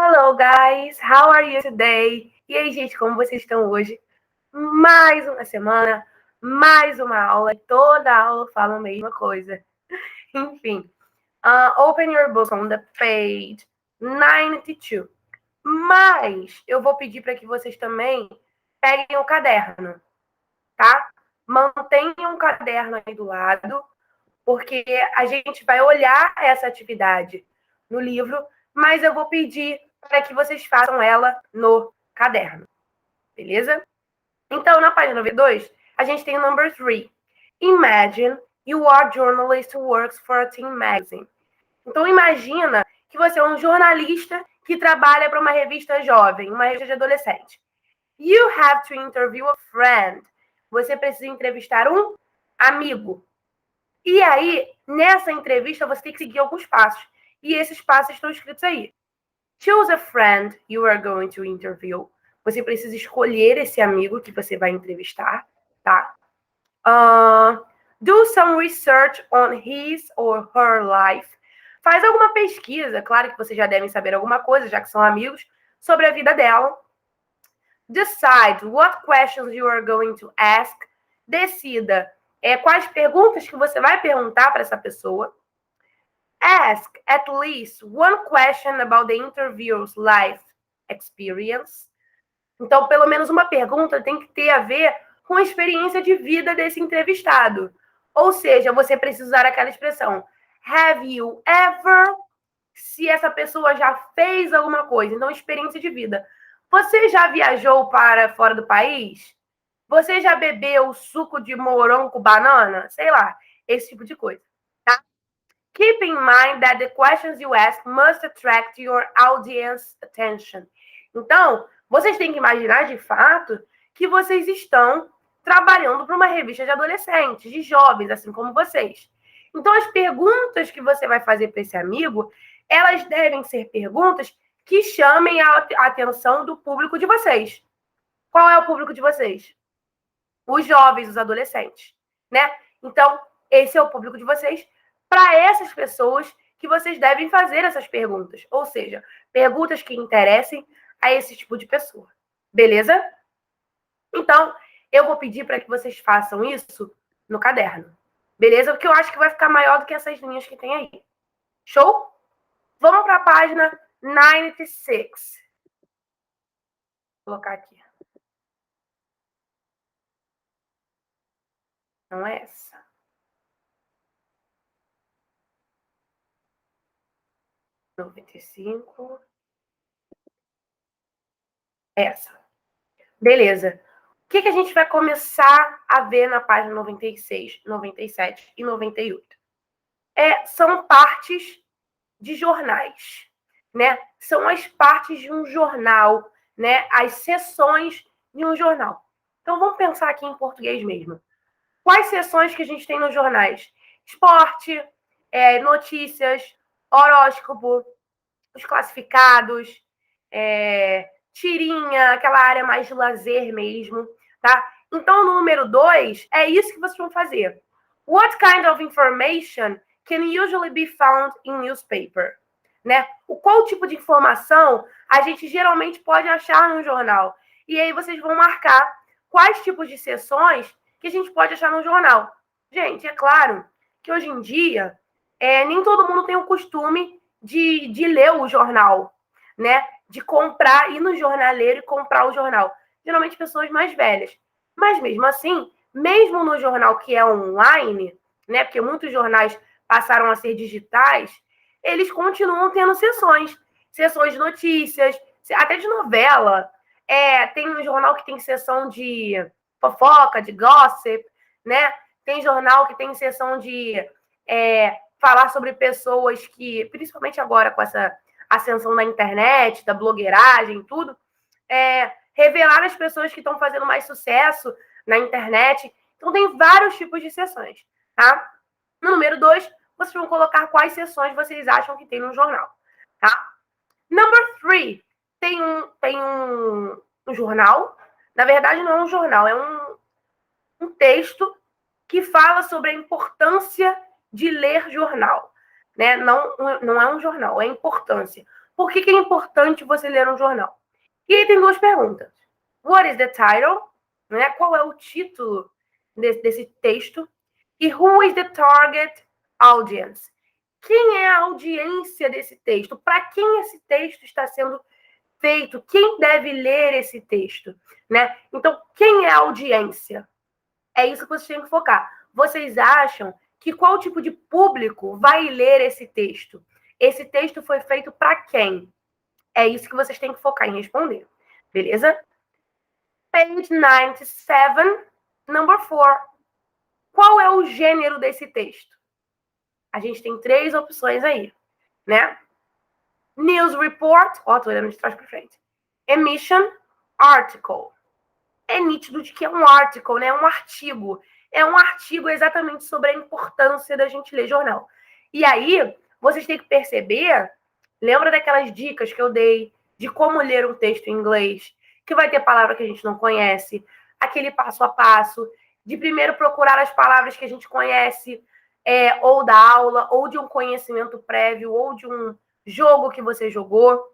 Hello, guys! How are you today? E aí, gente, como vocês estão hoje? Mais uma semana, mais uma aula. Toda aula fala a mesma coisa. Enfim, open your book on the page 92. Mas eu vou pedir para que vocês também peguem o caderno, tá? Mantenham o caderno aí do lado, porque a gente vai olhar essa atividade no livro, mas eu vou pedir para que vocês façam ela no caderno, beleza? Então, na página 92, a gente tem o number 3. Imagine you are a journalist who works for a teen magazine. Então, imagina que você é um jornalista que trabalha para uma revista jovem, uma revista de adolescente. You have to interview a friend. Você precisa entrevistar um amigo. E aí, nessa entrevista, você tem que seguir alguns passos. E esses passos estão escritos aí. Choose a friend you are going to interview. Você precisa escolher esse amigo que você vai entrevistar, tá? Do some research on his or her life. Faz alguma pesquisa, claro que vocês já devem saber alguma coisa, já que são amigos, sobre a vida dela. Decide what questions you are going to ask. Decida quais perguntas que você vai perguntar para essa pessoa. Ask at least one question about the interviewer's life experience. Então, pelo menos uma pergunta tem que ter a ver com a experiência de vida desse entrevistado. Ou seja, você precisa usar aquela expressão have you ever, se essa pessoa já fez alguma coisa. Então, experiência de vida. Você já viajou para fora do país? Você já bebeu suco de morango com banana? Sei lá, esse tipo de coisa. Tá? Keep in mind that the questions you ask must attract your audience attention. Então, vocês têm que imaginar, de fato, que vocês estão trabalhando para uma revista de adolescentes, de jovens, assim como vocês. Então, as perguntas que você vai fazer para esse amigo, elas devem ser perguntas que chamem a atenção do público de vocês. Qual é o público de vocês? Os jovens, os adolescentes, né? Então, esse é o público de vocês. Para essas pessoas que vocês devem fazer essas perguntas. Ou seja, perguntas que interessem a esse tipo de pessoa. Beleza? Então, eu vou pedir para que vocês façam isso no caderno. Beleza? Porque eu acho que vai ficar maior do que essas linhas que tem aí. Show? Vamos para a página 96. Vou colocar aqui. Não é essa. Noventa e cinco. Essa. Beleza. O que a gente vai começar a ver na página 96, 97 e 98? São partes de jornais, né? São as partes de um jornal, né? As seções de um jornal. Então, vamos pensar aqui em português mesmo. Quais seções que a gente tem nos jornais? Esporte, notícias, horóscopo, os classificados, tirinha, aquela área mais de lazer mesmo, tá? Então, no número 2, é isso que vocês vão fazer. What kind of information can usually be found in newspaper? Né? Qual tipo de informação a gente geralmente pode achar no jornal? E aí vocês vão marcar quais tipos de seções que a gente pode achar no jornal. Gente, é claro que hoje em dia nem todo mundo tem o costume de ler o jornal, né? De comprar, ir no jornaleiro e comprar o jornal. Geralmente pessoas mais velhas. Mas mesmo assim, mesmo no jornal que é online, né? Porque muitos jornais passaram a ser digitais, eles continuam tendo sessões de notícias, até de novela. Tem um jornal que tem sessão de fofoca, de gossip, né? Tem jornal que tem sessão de falar sobre pessoas que, principalmente agora com essa ascensão da internet, da blogueiragem, tudo, revelar as pessoas que estão fazendo mais sucesso na internet. Então, tem vários tipos de sessões, tá? No número 2, vocês vão colocar quais sessões vocês acham que tem no jornal, tá? Number 3, tem um jornal. Na verdade, não é um jornal, é um texto que fala sobre a importância de ler jornal, né? Não é um jornal, é a importância. por que é importante você ler um jornal? E aí tem duas perguntas. What is the title? Né? Qual é o título desse texto? E who is the target audience? Quem é a audiência desse texto? Para quem esse texto está sendo feito? Quem deve ler esse texto? Né? Então, quem é a audiência? É isso que vocês têm que focar. Vocês acham que qual tipo de público vai ler esse texto? Esse texto foi feito para quem? É isso que vocês têm que focar em responder. Beleza? Page 97, number 4. Qual é o gênero desse texto? A gente tem 3 opções aí, né? News report, ó, tô olhando de trás para frente. Emission, article. É nítido de que é um article, né? Um artigo. É um artigo exatamente sobre a importância da gente ler jornal. E aí, vocês têm que perceber, lembra daquelas dicas que eu dei de como ler um texto em inglês, que vai ter palavra que a gente não conhece, aquele passo a passo, de primeiro procurar as palavras que a gente conhece, ou da aula, ou de um conhecimento prévio, ou de um jogo que você jogou,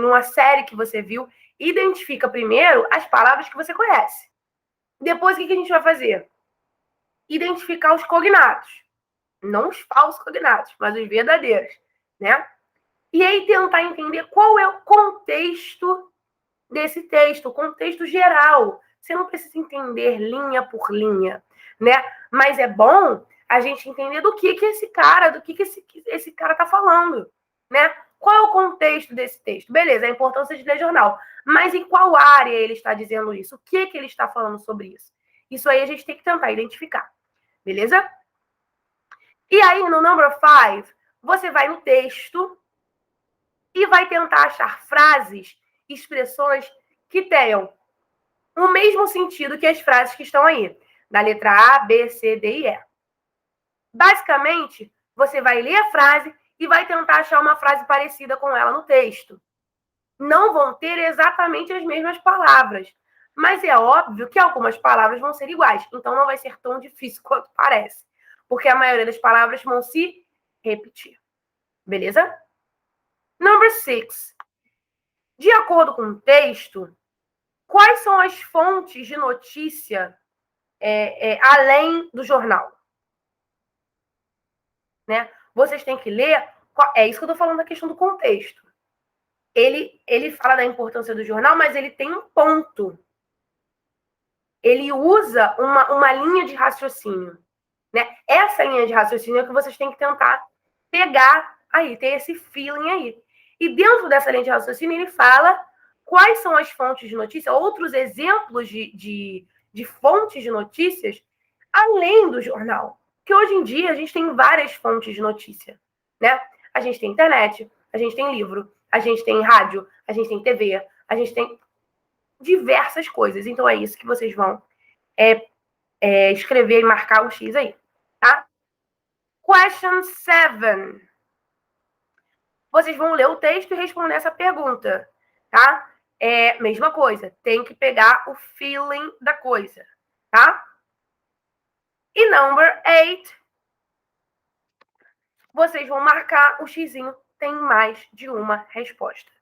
numa série que você viu. Identifica primeiro as palavras que você conhece. Depois, o que a gente vai fazer? Identificar os cognatos. Não os falsos cognatos, mas os verdadeiros, né? E aí tentar entender qual é o contexto desse texto, o contexto geral. Você não precisa entender linha por linha, né? Mas é bom a gente entender do que esse cara tá falando, né? Qual é o contexto desse texto? Beleza, a importância de ler jornal. Mas em qual área ele está dizendo isso? O que ele está falando sobre isso? Isso aí a gente tem que tentar identificar. Beleza? E aí, no number 5, você vai no texto e vai tentar achar frases, expressões que tenham o mesmo sentido que as frases que estão aí, da letra A, B, C, D e E. Basicamente, você vai ler a frase e vai tentar achar uma frase parecida com ela no texto. Não vão ter exatamente as mesmas palavras, mas é óbvio que algumas palavras vão ser iguais, então não vai ser tão difícil quanto parece, porque a maioria das palavras vão se repetir. Beleza? Number 6. De acordo com o texto, quais são as fontes de notícia além do jornal? Né? Vocês têm que ler. É isso que eu estou falando da questão do contexto. Ele fala da importância do jornal, mas ele tem um ponto. Ele usa uma linha de raciocínio. Né? Essa linha de raciocínio é que vocês têm que tentar pegar aí, ter esse feeling aí. E dentro dessa linha de raciocínio, ele fala quais são as fontes de notícia, outros exemplos de fontes de notícias, além do jornal. Porque hoje em dia a gente tem várias fontes de notícia. Né? A gente tem internet, a gente tem livro, a gente tem rádio, a gente tem TV, a gente tem diversas coisas. Então é isso que vocês vão escrever e marcar o X aí. Tá? Question 7. Vocês vão ler o texto e responder essa pergunta, tá? Mesma coisa, tem que pegar o feeling da coisa, tá? E number 8, vocês vão marcar o xizinho, tem mais de uma resposta.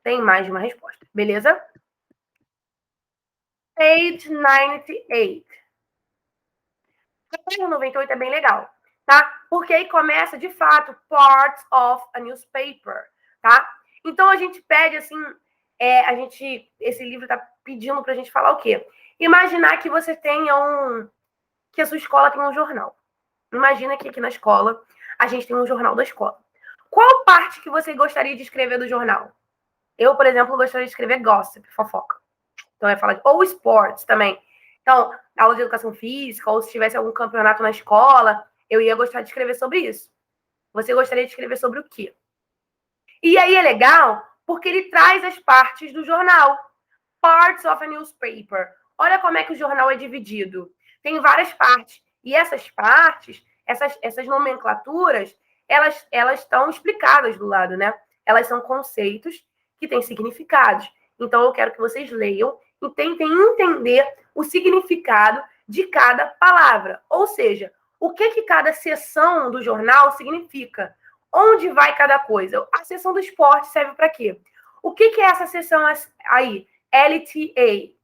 Tem mais de uma resposta, beleza? Page 98. A página 98 é bem legal, tá? Porque aí começa, de fato, parts of a newspaper, tá? Então, a gente pede, assim, esse livro tá pedindo pra gente falar o quê? Imaginar que você tenha que a sua escola tem um jornal. Imagina que aqui na escola, a gente tem um jornal da escola. Qual parte que você gostaria de escrever do jornal? Eu, por exemplo, gostaria de escrever gossip, fofoca. Então, eu ia falar ou esportes também. Então, aula de educação física, ou se tivesse algum campeonato na escola, eu ia gostar de escrever sobre isso. Você gostaria de escrever sobre o quê? E aí é legal, porque ele traz as partes do jornal. Parts of a newspaper. Olha como é que o jornal é dividido. Tem várias partes. E essas partes, essas nomenclaturas, elas estão explicadas do lado, né? Elas são conceitos que têm significados. Então, eu quero que vocês leiam e tentem entender o significado de cada palavra. Ou seja, o que cada seção do jornal significa. Onde vai cada coisa? A seção do esporte serve para quê? O que é essa seção aí? LTE.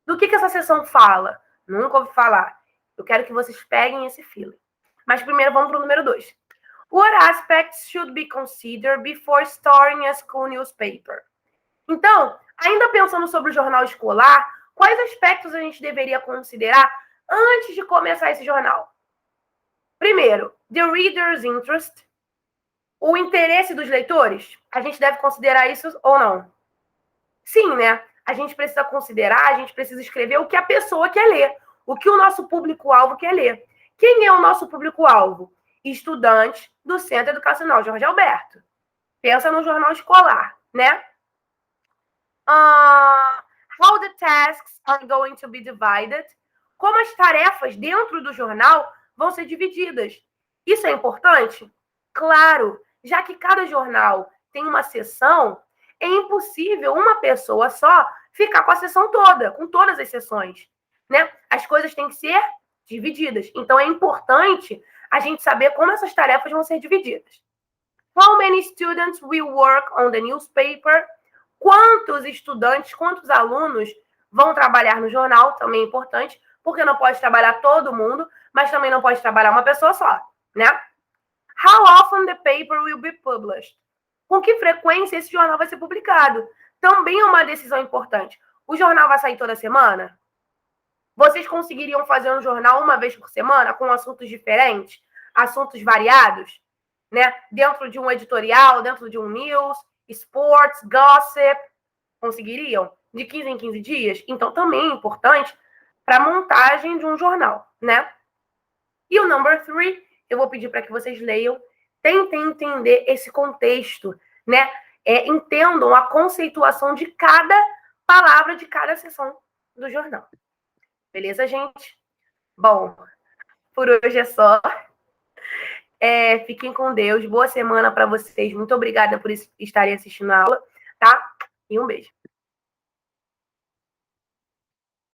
Do que essa seção fala? Nunca ouvi falar. Eu quero que vocês peguem esse feeling. Mas primeiro vamos para o número 2. What aspects should be considered before starting a school newspaper? Então, ainda pensando sobre o jornal escolar, quais aspectos a gente deveria considerar antes de começar esse jornal? Primeiro, the reader's interest, o interesse dos leitores. A gente deve considerar isso ou não? Sim, né? A gente precisa considerar, a gente precisa escrever o que a pessoa quer ler, o que o nosso público-alvo quer ler. Quem é o nosso público-alvo? Estudantes do Centro Educacional Jorge Alberto. Pensa no jornal escolar, né? How the tasks are going to be divided. Como as tarefas dentro do jornal vão ser divididas. Isso é importante? Claro, já que cada jornal tem uma seção, é impossível uma pessoa só ficar com a seção toda, com todas as seções, né? As coisas têm que ser divididas. Então, é importante a gente saber como essas tarefas vão ser divididas. How many students will work on the newspaper? Quantos estudantes, quantos alunos vão trabalhar no jornal? Também é importante, porque não pode trabalhar todo mundo, mas também não pode trabalhar uma pessoa só, né? How often the paper will be published? Com que frequência esse jornal vai ser publicado? Também é uma decisão importante. O jornal vai sair toda semana? Vocês conseguiriam fazer um jornal uma vez por semana, com assuntos diferentes, assuntos variados, né? Dentro de um editorial, dentro de um news, sports, gossip, conseguiriam? De 15 em 15 dias? Então, também é importante para a montagem de um jornal, né? E o number 3, eu vou pedir para que vocês leiam, tentem entender esse contexto, né? Entendam a conceituação de cada palavra de cada seção do jornal. Beleza, gente? Bom, por hoje é só. Fiquem com Deus. Boa semana para vocês. Muito obrigada por estarem assistindo a aula, tá? E um beijo.